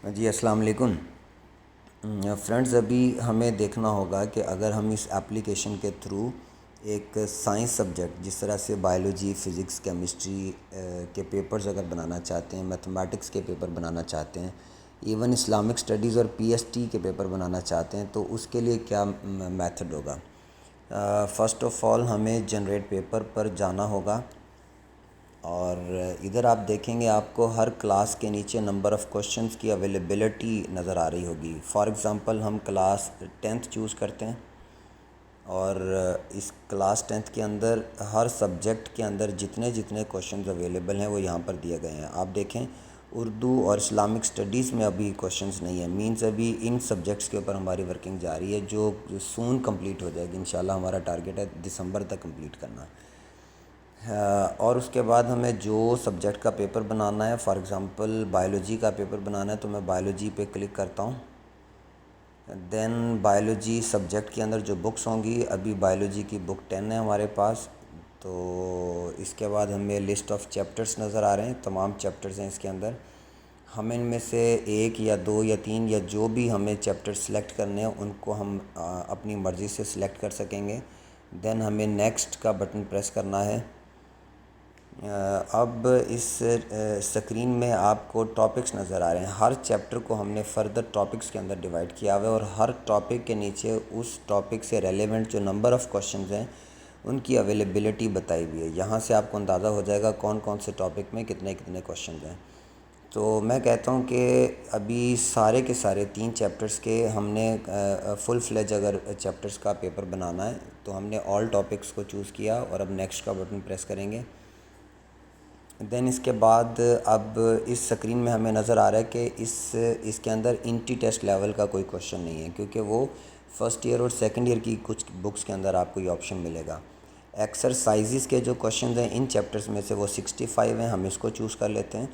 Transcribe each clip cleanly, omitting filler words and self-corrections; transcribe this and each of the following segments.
جی السلام علیکم فرینڈز، ابھی ہمیں دیکھنا ہوگا کہ اگر ہم اس ایپلیکیشن کے تھرو ایک سائنس سبجیکٹ جس طرح سے بائیولوجی، فزکس، کیمسٹری کے پیپرز اگر بنانا چاہتے ہیں، میتھمیٹکس کے پیپر بنانا چاہتے ہیں، ایون اسلامک اسٹڈیز اور پی ایس ٹی کے پیپر بنانا چاہتے ہیں، تو اس کے لیے کیا میتھڈ ہوگا؟ فرسٹ آف آل ہمیں جنریٹ پیپر پر جانا ہوگا، اور ادھر آپ دیکھیں گے آپ کو ہر کلاس کے نیچے نمبر آف کوشچنز کی اویلیبلٹی نظر آ رہی ہوگی۔ فار ایگزامپل ہم کلاس 10th چوز کرتے ہیں، اور اس کلاس 10th کے اندر ہر سبجیکٹ کے اندر جتنے جتنے کوشچنز اویلیبل ہیں وہ یہاں پر دیے گئے ہیں۔ آپ دیکھیں اردو اور اسلامک اسٹڈیز میں ابھی کوشچنز نہیں ہیں، مینز ابھی ان سبجیکٹس کے اوپر ہماری ورکنگ جاری ہے، جو سون کمپلیٹ ہو جائے گی انشاءاللہ۔ ہمارا ٹارگیٹ ہے دسمبر تک کمپلیٹ کرنا۔ اور اس کے بعد ہمیں جو سبجیکٹ کا پیپر بنانا ہے، فار ایگزامپل بائیولوجی کا پیپر بنانا ہے، تو میں بائیولوجی پہ کلک کرتا ہوں۔ دین بائیولوجی سبجیکٹ کے اندر جو بکس ہوں گی، ابھی بائیولوجی کی بک 10 ہے ہمارے پاس، تو اس کے بعد ہمیں لسٹ آف چیپٹرز نظر آ رہے ہیں، تمام چیپٹرز ہیں اس کے اندر۔ ہم ان میں سے ایک یا دو یا تین یا جو بھی ہمیں چیپٹر سلیکٹ کرنے ہیں ان کو ہم اپنی مرضی سے سلیکٹ کر سکیں گے۔ دین ہمیں نیکسٹ کا بٹن پریس کرنا ہے۔ اب اس سکرین میں آپ کو ٹاپکس نظر آ رہے ہیں، ہر چیپٹر کو ہم نے فردر ٹاپکس کے اندر ڈیوائڈ کیا ہوا ہے، اور ہر ٹاپک کے نیچے اس ٹاپک سے ریلیونٹ جو نمبر آف کوشچنز ہیں ان کی اویلیبلٹی بتائی ہوئی ہے۔ یہاں سے آپ کو اندازہ ہو جائے گا کون کون سے ٹاپک میں کتنے کتنے کوشچنز ہیں۔ تو میں کہتا ہوں کہ ابھی سارے کے سارے 3 چیپٹرز کے ہم نے فل فلیج اگر چیپٹرز کا پیپر بنانا ہے تو ہم نے آل ٹاپکس کو چوز کیا، اور اب نیکسٹ کا بٹن پریس کریں گے۔ دین اس کے بعد اب اس سکرین میں ہمیں نظر آ رہا ہے کہ اس کے اندر انٹی ٹیسٹ لیول کا کوئی کوشچن نہیں ہے، کیونکہ وہ فرسٹ ایئر اور سیکنڈ ایئر کی کچھ بکس کے اندر آپ کو یہ آپشن ملے گا۔ ایکسرسائزز کے جو کوشچنز ہیں ان چیپٹرز میں سے وہ 65 ہیں، ہم اس کو چوز کر لیتے ہیں۔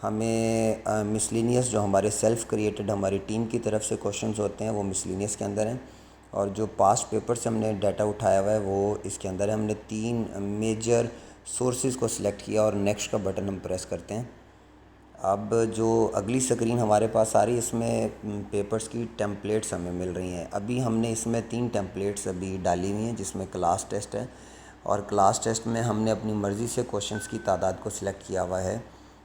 ہمیں مسلینیس جو ہمارے سیلف کریٹڈ ہماری ٹیم کی طرف سے کوشچنز ہوتے ہیں وہ مسلینیس کے اندر ہیں، اور جو پاسٹ پیپر سے ہم نے ڈیٹا اٹھایا ہوا ہے وہ اس کے اندر ہے۔ ہم نے 3 میجر سورسز کو سلیکٹ کیا اور نیکسٹ کا بٹن ہم پریس کرتے ہیں۔ اب جو اگلی سکرین ہمارے پاس آ رہی ہے اس میں پیپرز کی ٹیمپلیٹس ہمیں مل رہی ہیں۔ ابھی ہم نے اس میں 3 ٹیمپلیٹس ابھی ڈالی ہوئی ہیں، جس میں کلاس ٹیسٹ ہے، اور کلاس ٹیسٹ میں ہم نے اپنی مرضی سے کوشچنز کی تعداد کو سلیکٹ کیا ہوا ہے،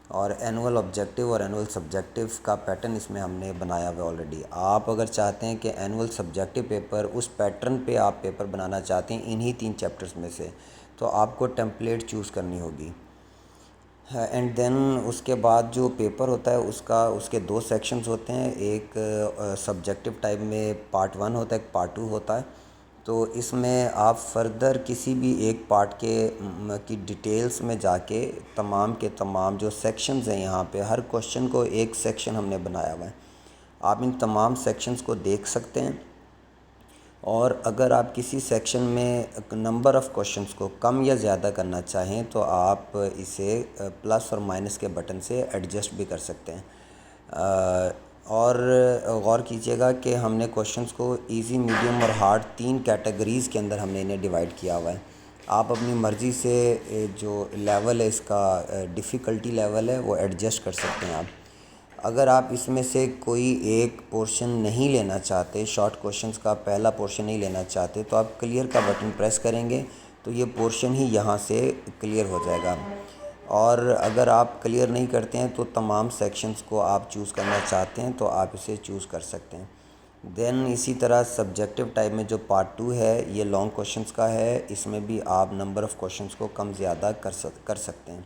اور اینول آبجیکٹیو اور اینول سبجیکٹیو کا پیٹرن اس میں ہم نے بنایا ہوا ہے آلریڈی۔ آپ اگر چاہتے ہیں کہ اینول سبجیکٹیو پیپر اس پیٹرن پہ آپ پیپر بنانا چاہتے ہیں انہی 3 چیپٹرز میں سے، تو آپ کو ٹیمپلیٹ چوز کرنی ہوگی۔ اینڈ دین اس کے بعد جو پیپر ہوتا ہے اس کے 2 سیکشنز ہوتے ہیں، ایک سبجیکٹیو ٹائپ میں پارٹ 1 ہوتا ہے، ایک پارٹ 2 ہوتا ہے۔ تو اس میں آپ فردر کسی بھی ایک پارٹ کی ڈیٹیلز میں جا کے تمام کے تمام جو سیکشنز ہیں یہاں پہ ہر کوشچن کو ایک سیکشن ہم نے بنایا ہوا ہے، آپ ان تمام سیکشنز کو دیکھ سکتے ہیں، اور اگر آپ کسی سیکشن میں نمبر آف کوشچنز کو کم یا زیادہ کرنا چاہیں تو آپ اسے پلس اور مائنس کے بٹن سے ایڈجسٹ بھی کر سکتے ہیں۔ اور غور کیجئے گا کہ ہم نے کوشچنز کو ایزی، میڈیم اور ہارڈ 3 کیٹیگریز کے اندر ہم نے انہیں ڈیوائڈ کیا ہوا ہے۔ آپ اپنی مرضی سے جو لیول ہے اس کا ڈیفیکلٹی لیول ہے وہ ایڈجسٹ کر سکتے ہیں آپ۔ اگر آپ اس میں سے کوئی ایک پورشن نہیں لینا چاہتے، شارٹ کوشچنز کا پہلا پورشن نہیں لینا چاہتے، تو آپ کلیئر کا بٹن پریس کریں گے تو یہ پورشن ہی یہاں سے کلیئر ہو جائے گا، اور اگر آپ کلیئر نہیں کرتے ہیں تو تمام سیکشنز کو آپ چوز کرنا چاہتے ہیں تو آپ اسے چوز کر سکتے ہیں۔ دین اسی طرح سبجیکٹیو ٹائپ میں جو پارٹ 2 ہے یہ لانگ کوشچنز کا ہے، اس میں بھی آپ نمبر آف کوشچنز کو کم زیادہ کر سکتے ہیں۔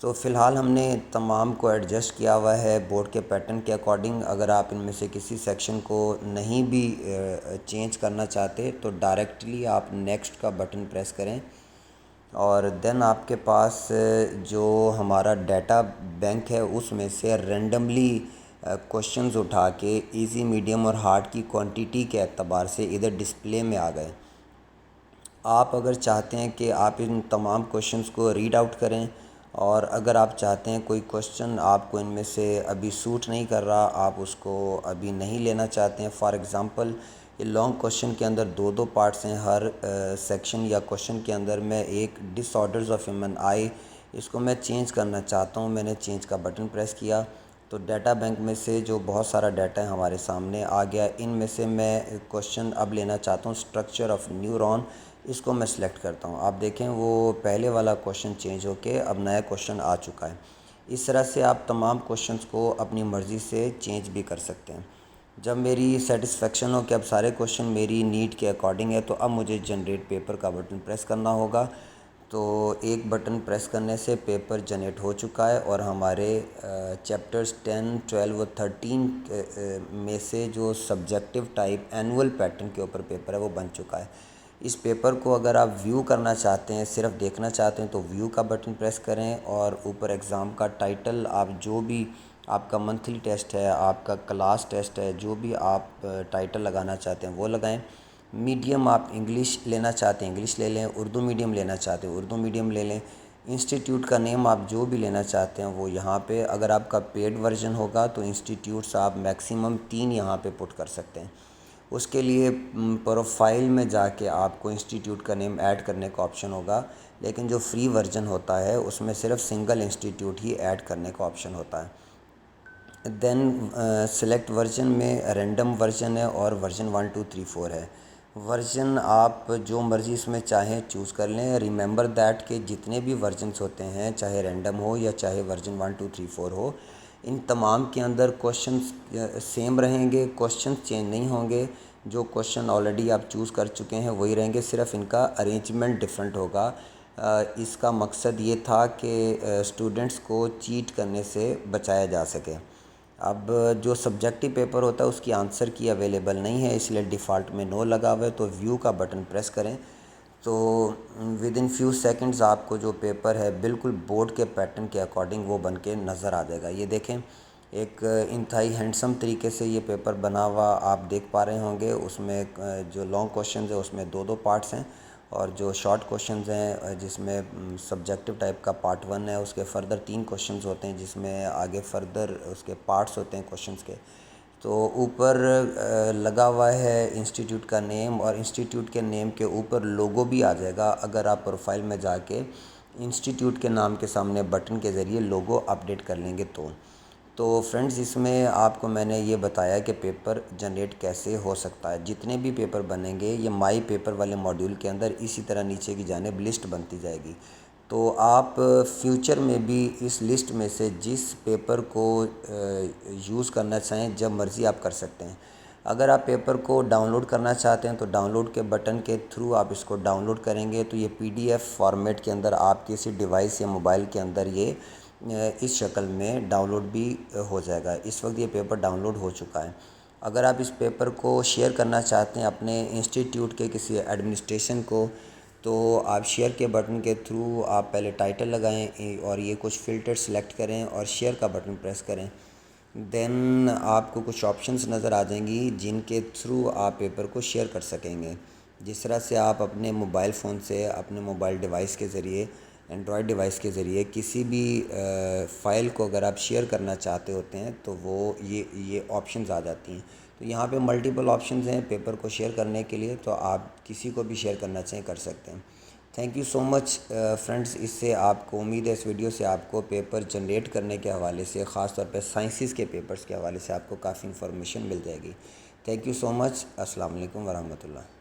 تو فی الحال ہم نے تمام کو ایڈجسٹ کیا ہوا ہے بورڈ کے پیٹرن کے اکارڈنگ۔ اگر آپ ان میں سے کسی سیکشن کو نہیں بھی چینج کرنا چاہتے تو ڈائریکٹلی آپ نیکسٹ کا بٹن پریس کریں، اور دین آپ کے پاس جو ہمارا ڈیٹا بینک ہے اس میں سے رینڈملی کوشچنز اٹھا کے ایزی، میڈیم اور ہارڈ کی کوانٹیٹی کے اعتبار سے ادھر ڈسپلے میں آ گئے۔ آپ اگر چاہتے ہیں کہ آپ ان تمام کوشچنز کو ریڈ آؤٹ کریں، اور اگر آپ چاہتے ہیں کوئی کوشچن آپ کو ان میں سے ابھی سوٹ نہیں کر رہا، آپ اس کو ابھی نہیں لینا چاہتے ہیں، فار ایگزامپل یہ لانگ کوشچن کے اندر 2 پارٹس ہیں، ہر سیکشن یا کوشچن کے اندر میں ایک ڈس آرڈرز آف ہیومن آئی، اس کو میں چینج کرنا چاہتا ہوں، میں نے چینج کا بٹن پریس کیا، تو ڈیٹا بینک میں سے جو بہت سارا ڈیٹا ہے ہمارے سامنے آ گیا. ان میں سے میں کوشچن اب لینا چاہتا ہوں اسٹرکچر آف نیورون. اس کو میں سلیکٹ کرتا ہوں. آپ دیکھیں وہ پہلے والا کوشچن چینج ہو کے اب نیا کوشچن آ چکا ہے. اس طرح سے آپ تمام کوشچنس کو اپنی مرضی سے چینج بھی کر سکتے ہیں. جب میری سیٹسفیکشن ہو کہ اب سارے کوشچن میری نیڈ کے اکارڈنگ ہے تو اب مجھے جنریٹ پیپر کا بٹن پریس کرنا ہوگا. تو ایک بٹن پریس کرنے سے پیپر جنریٹ ہو چکا ہے اور ہمارے چیپٹرز 10, 12 اور 13 میں سے جو سبجیکٹیو ٹائپ اینول پیٹرن کے اوپر پیپر ہے وہ بن چکا ہے. اس پیپر کو اگر آپ ویو کرنا چاہتے ہیں, صرف دیکھنا چاہتے ہیں, تو ویو کا بٹن پریس کریں اور اوپر ایگزام کا ٹائٹل آپ جو بھی آپ کا منتھلی ٹیسٹ ہے, آپ کا کلاس ٹیسٹ ہے, جو بھی آپ ٹائٹل لگانا چاہتے ہیں وہ لگائیں. میڈیم آپ انگلش لینا چاہتے ہیں انگلش لے لیں, اردو میڈیم لینا چاہتے ہیں اردو میڈیم لے لیں. انسٹیٹیوٹ کا نیم آپ جو بھی لینا چاہتے ہیں وہ یہاں پہ, اگر آپ کا پیڈ ورژن ہوگا تو انسٹیٹیوٹس آپ میکسیمم 3 یہاں پہ پٹ کر سکتے ہیں. اس کے لیے پروفائل میں جا کے آپ کو انسٹیٹیوٹ کا نیم ایڈ کرنے کا آپشن ہوگا, لیکن جو فری ورژن ہوتا ہے اس میں صرف سنگل انسٹیٹیوٹ ہی ایڈ کرنے کا آپشن ہوتا ہے. دین سلیکٹ ورژن میں رینڈم ورژن ہے اور ورژن 1, 2, 3, 4 ہے. ورژن آپ جو مرضی اس میں چاہیں چوز کر لیں. ریممبر دیٹ کہ جتنے بھی ورژنس ہوتے ہیں, چاہے رینڈم ہو یا چاہے ورژن 1, 2, 3, 4 ہو, ان تمام کے اندر کوشچنس سیم رہیں گے, کوشچنس چینج نہیں ہوں گے. جو کوشچن آلریڈی آپ چوز کر چکے ہیں وہی رہیں گے, صرف ان کا ارینجمنٹ ڈفرینٹ ہوگا. اس کا مقصد یہ تھا کہ اسٹوڈنٹس کو چیٹ کرنے سے بچایا جا سکے. اب جو سبجیکٹیو پیپر ہوتا ہے اس کی آنسر کی اویلیبل نہیں ہے, اس لیے ڈیفالٹ میں نو لگا ہوا ہے. تو ویو کا بٹن پریس کریں تو ود ان فیو سیکنڈز آپ کو جو پیپر ہے بالکل بورڈ کے پیٹرن کے اکارڈنگ وہ بن کے نظر آ جائے گا. یہ دیکھیں ایک انتہائی ہینڈسم طریقے سے یہ پیپر بنا ہوا آپ دیکھ پا رہے ہوں گے. اس میں جو لانگ کوشچنز ہیں اس میں 2 پارٹس ہیں, اور جو شارٹ کوشچنز ہیں جس میں سبجیکٹیو ٹائپ کا پارٹ 1 ہے, اس کے فردر 3 کوشچنز ہوتے ہیں جس میں آگے فردر اس کے پارٹس ہوتے ہیں کوشچنز کے. تو اوپر لگا ہوا ہے انسٹیٹیوٹ کا نیم, اور انسٹیٹیوٹ کے نیم کے اوپر لوگو بھی آ جائے گا اگر آپ پروفائل میں جا کے انسٹیٹیوٹ کے نام کے سامنے بٹن کے ذریعے لوگو اپڈیٹ کر لیں گے. تو فرینڈز اس میں آپ کو میں نے یہ بتایا کہ پیپر جنریٹ کیسے ہو سکتا ہے. جتنے بھی پیپر بنیں گے یہ مائی پیپر والے ماڈیول کے اندر اسی طرح نیچے کی جانب لسٹ بنتی جائے گی. تو آپ فیوچر میں بھی اس لسٹ میں سے جس پیپر کو یوز کرنا چاہیں جب مرضی آپ کر سکتے ہیں. اگر آپ پیپر کو ڈاؤن لوڈ کرنا چاہتے ہیں تو ڈاؤن لوڈ کے بٹن کے تھرو آپ اس کو ڈاؤن لوڈ کریں گے تو یہ PDF فارمیٹ کے اندر آپ کسی ڈیوائس یا موبائل کے اندر یہ اس شکل میں ڈاؤن لوڈ بھی ہو جائے گا. اس وقت یہ پیپر ڈاؤن لوڈ ہو چکا ہے. اگر آپ اس پیپر کو شیئر کرنا چاہتے ہیں اپنے انسٹیٹیوٹ کے کسی ایڈمنسٹریشن کو, تو آپ شیئر کے بٹن کے تھرو آپ پہلے ٹائٹل لگائیں اور یہ کچھ فلٹر سلیکٹ کریں اور شیئر کا بٹن پریس کریں. دین آپ کو کچھ آپشنس نظر آ جائیں گی جن کے تھرو آپ پیپر کو شیئر کر سکیں گے. جس طرح سے آپ اپنے موبائل فون سے اپنے موبائل ڈیوائس کے ذریعے, اینڈرائڈ ڈیوائس کے ذریعے کسی بھی فائل کو اگر آپ شیئر کرنا چاہتے ہوتے ہیں تو وہ یہ آپشنز آ جاتی ہیں. تو یہاں پہ ملٹیپل آپشنز ہیں پیپر کو شیئر کرنے کے لیے, تو آپ کسی کو بھی شیئر کرنا چاہیں کر سکتے ہیں. Thank you so much friends. اس سے آپ کو امید ہے اس ویڈیو سے آپ کو پیپر جنریٹ کرنے کے حوالے سے, خاص طور پہ سائنسز کے پیپرز کے حوالے سے آپ کو کافی انفارمیشن مل جائے گی. تھینک یو سو مچ. السلام علیکم ورحمۃ اللہ.